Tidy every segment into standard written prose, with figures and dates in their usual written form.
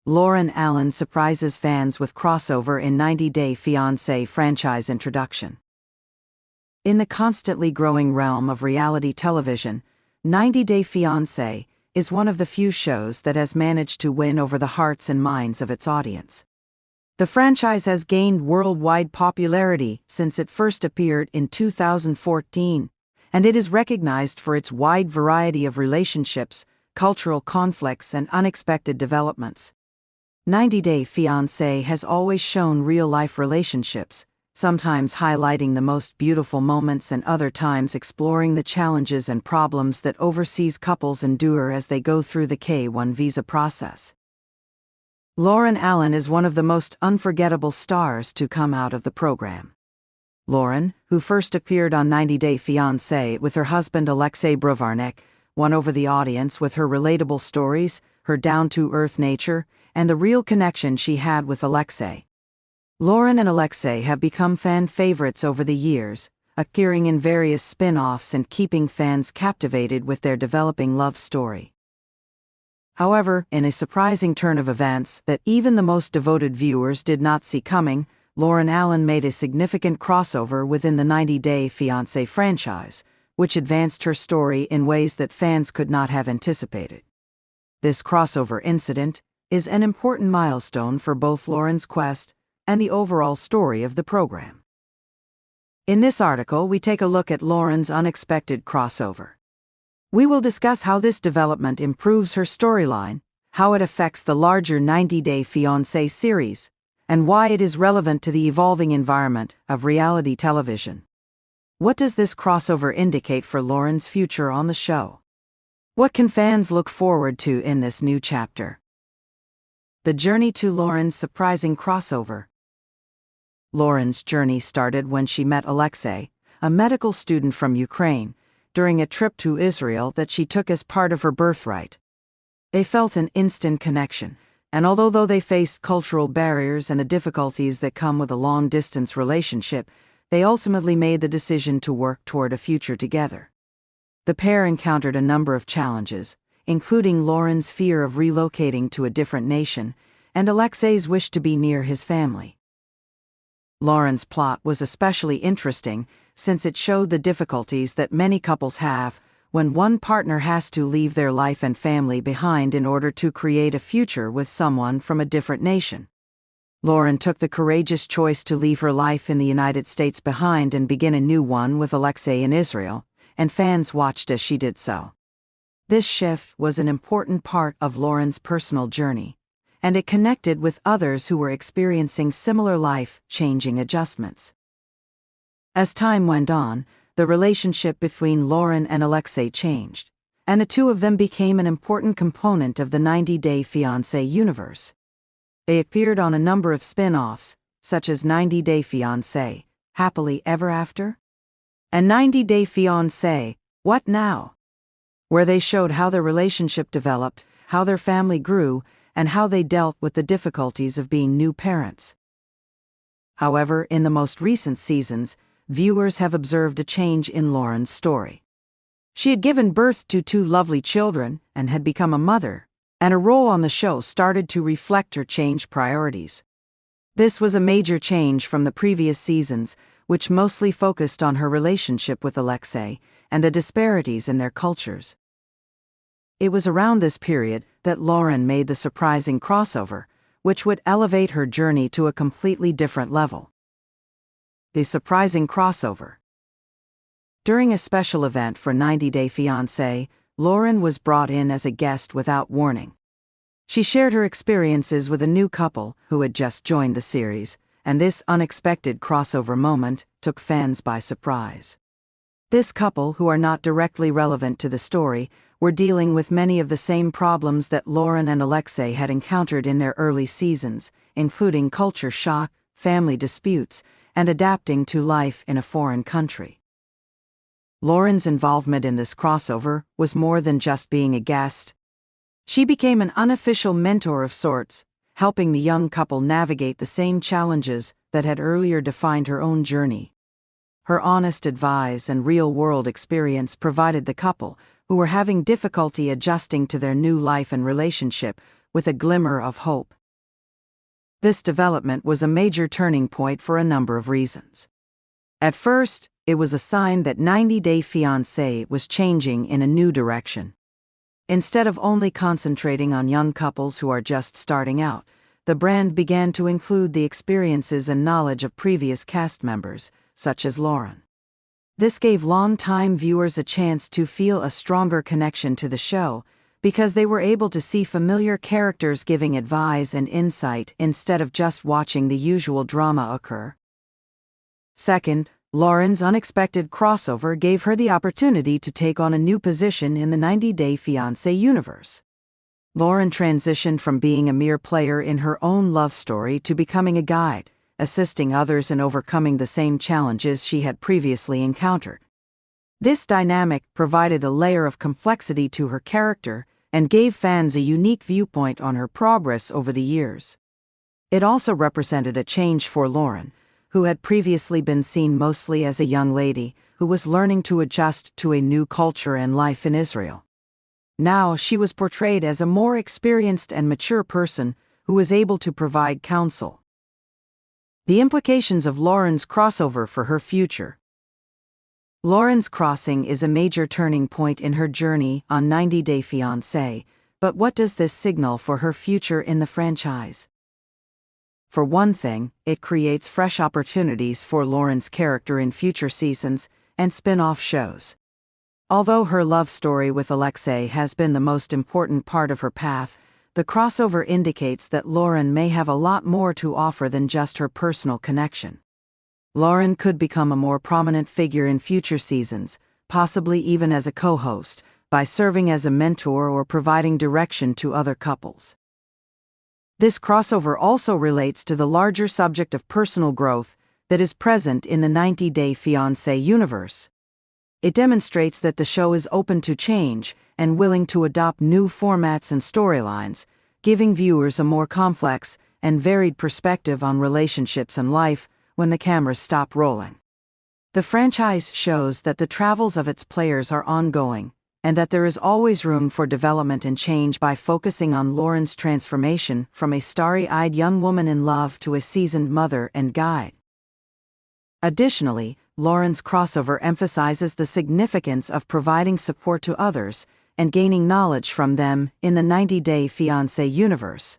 Loren Allen surprises fans with crossover in 90 Day Fiance franchise introduction. In the constantly growing realm of reality television, 90 Day Fiance is one of the few shows that has managed to win over the hearts and minds of its audience. The franchise has gained worldwide popularity since it first appeared in 2014, and it is recognized for its wide variety of relationships, cultural conflicts, and unexpected developments. 90 Day Fiancé has always shown real-life relationships, sometimes highlighting the most beautiful moments and other times exploring the challenges and problems that overseas couples endure as they go through the K-1 visa process. Loren Allen is one of the most unforgettable stars to come out of the program. Loren, who first appeared on 90 Day Fiancé with her husband Alexei Bravarnik, won over the audience with her relatable stories, her down-to-earth nature, and the real connection she had with Alexei. Loren and Alexei have become fan favorites over the years, appearing in various spin-offs and keeping fans captivated with their developing love story. However, in a surprising turn of events that even the most devoted viewers did not see coming, Loren Allen made a significant crossover within the 90 Day Fiancé franchise, which advanced her story in ways that fans could not have anticipated. This crossover incident is an important milestone for both Loren's quest and the overall story of the program. In this article, we take a look at Loren's unexpected crossover. We will discuss how this development improves her storyline, how it affects the larger 90 Day Fiancé series, and why it is relevant to the evolving environment of reality television. What does this crossover indicate for Loren's future on the show? What can fans look forward to in this new chapter? The journey to Loren's surprising crossover. Loren's journey started when she met Alexei, a medical student from Ukraine, during a trip to Israel that she took as part of her birthright. They felt an instant connection, and although they faced cultural barriers and the difficulties that come with a long-distance relationship, they ultimately made the decision to work toward a future together. The pair encountered a number of challenges, including Loren's fear of relocating to a different nation, and Alexei's wish to be near his family. Loren's plot was especially interesting since it showed the difficulties that many couples have when one partner has to leave their life and family behind in order to create a future with someone from a different nation. Loren took the courageous choice to leave her life in the United States behind and begin a new one with Alexei in Israel, and fans watched as she did so. This shift was an important part of Loren's personal journey, and it connected with others who were experiencing similar life-changing adjustments. As time went on, the relationship between Loren and Alexei changed, and the two of them became an important component of the 90 Day Fiancé universe. They appeared on a number of spin-offs, such as 90 Day Fiancé, Happily Ever After, and 90 Day Fiancé, What Now?, where they showed how their relationship developed, how their family grew, and how they dealt with the difficulties of being new parents. However, in the most recent seasons, viewers have observed a change in Loren's story. She had given birth to 2 lovely children and had become a mother, and her role on the show started to reflect her changed priorities. This was a major change from the previous seasons, which mostly focused on her relationship with Alexei and the disparities in their cultures. It was around this period that Loren made the surprising crossover, which would elevate her journey to a completely different level. The surprising crossover. During a special event for 90 Day Fiancé, Loren was brought in as a guest without warning. She shared her experiences with a new couple who had just joined the series, and this unexpected crossover moment took fans by surprise. This couple, who are not directly relevant to the story, were dealing with many of the same problems that Loren and Alexei had encountered in their early seasons, including culture shock, family disputes, and adapting to life in a foreign country. Loren's involvement in this crossover was more than just being a guest. She became an unofficial mentor of sorts, helping the young couple navigate the same challenges that had earlier defined her own journey. Her honest advice and real-world experience provided the couple, who were having difficulty adjusting to their new life and relationship, with a glimmer of hope This development was a major turning point for a number of reasons. At first, it was a sign that 90 Day Fiancé was changing in a new direction. Instead of only concentrating on young couples who are just starting out, the brand began to include the experiences and knowledge of previous cast members, such as Loren. This gave long-time viewers a chance to feel a stronger connection to the show, because they were able to see familiar characters giving advice and insight instead of just watching the usual drama occur. Second, Loren's unexpected crossover gave her the opportunity to take on a new position in the 90 Day Fiancé universe. Loren transitioned from being a mere player in her own love story to becoming a guide, assisting others in overcoming the same challenges she had previously encountered. This dynamic provided a layer of complexity to her character and gave fans a unique viewpoint on her progress over the years. It also represented a change for Loren, who had previously been seen mostly as a young lady who was learning to adjust to a new culture and life in Israel. Now she was portrayed as a more experienced and mature person who was able to provide counsel. The implications of Loren's crossover for her future. Loren's crossing is a major turning point in her journey on 90 Day Fiancé, but what does this signal for her future in the franchise? For one thing, it creates fresh opportunities for Loren's character in future seasons and spin-off shows. Although her love story with Alexei has been the most important part of her path, the crossover indicates that Loren may have a lot more to offer than just her personal connection. Loren could become a more prominent figure in future seasons, possibly even as a co-host, by serving as a mentor or providing direction to other couples. This crossover also relates to the larger subject of personal growth that is present in the 90 Day Fiancé universe. It demonstrates that the show is open to change and willing to adopt new formats and storylines, giving viewers a more complex and varied perspective on relationships and life when the cameras stop rolling. The franchise shows that the travels of its players are ongoing, and that there is always room for development and change by focusing on Loren's transformation from a starry-eyed young woman in love to a seasoned mother and guide. Additionally, Loren's crossover emphasizes the significance of providing support to others and gaining knowledge from them in the 90 Day Fiancé universe.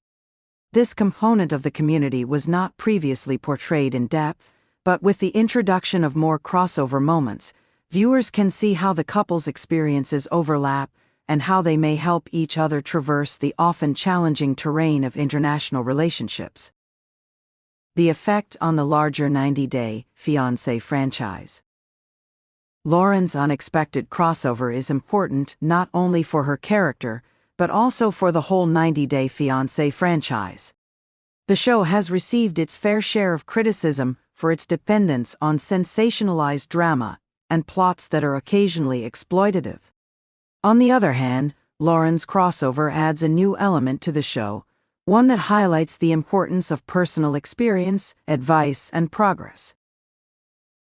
This component of the community was not previously portrayed in depth, but with the introduction of more crossover moments, viewers can see how the couple's experiences overlap and how they may help each other traverse the often challenging terrain of international relationships. The effect on the larger 90 Day Fiancé franchise. Loren's unexpected crossover is important not only for her character, but also for the whole 90 Day Fiancé franchise. The show has received its fair share of criticism for its dependence on sensationalized drama and plots that are occasionally exploitative. On the other hand, Loren's crossover adds a new element to the show, one that highlights the importance of personal experience, advice, and progress.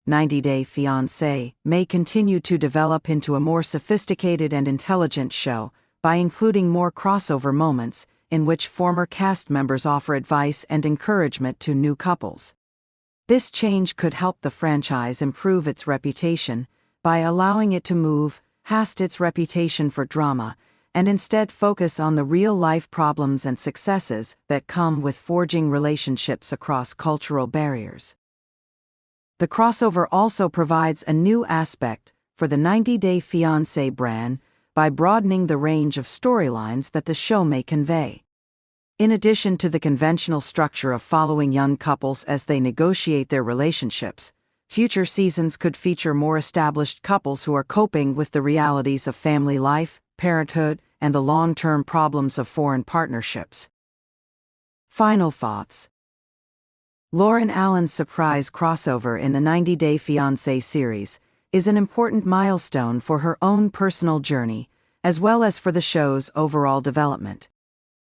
90 Day Fiancé may continue to develop into a more sophisticated and intelligent show by including more crossover moments in which former cast members offer advice and encouragement to new couples. This change could help the franchise improve its reputation by allowing it to move past its reputation for drama and instead focus on the real-life problems and successes that come with forging relationships across cultural barriers. The crossover also provides a new aspect for the 90 Day Fiancé brand by broadening the range of storylines that the show may convey. In addition to the conventional structure of following young couples as they negotiate their relationships, future seasons could feature more established couples who are coping with the realities of family life, parenthood, and the long-term problems of foreign partnerships. Final thoughts. Loren Allen's surprise crossover in the 90 Day Fiancé series is an important milestone for her own personal journey, as well as for the show's overall development.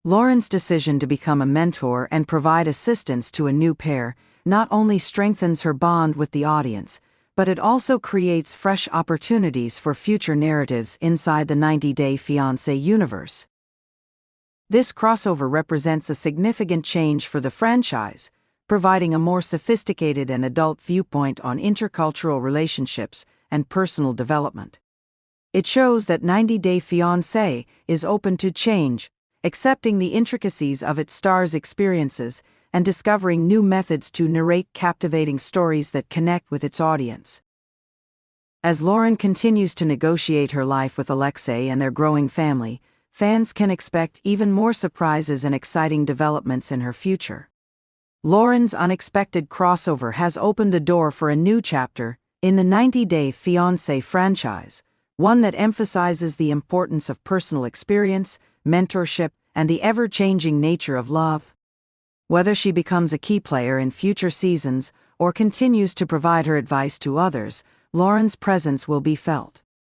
Loren's decision to become a mentor and provide assistance to a new pair not only strengthens her bond with the audience, but it also creates fresh opportunities for future narratives inside the 90 Day Fiancé universe. This crossover represents a significant change for the franchise, providing a more sophisticated and adult viewpoint on intercultural relationships and personal development. It shows that 90 Day Fiancé is open to change, accepting the intricacies of its stars' experiences and discovering new methods to narrate captivating stories that connect with its audience. As Loren continues to negotiate her life with Alexei and their growing family, fans can expect even more surprises and exciting developments in her future. Loren's unexpected crossover has opened the door for a new chapter in the 90 Day Fiancé franchise, one that emphasizes the importance of personal experience, mentorship, and the ever-changing nature of love. Whether she becomes a key player in future seasons or continues to provide her advice to others, Loren's presence will be felt.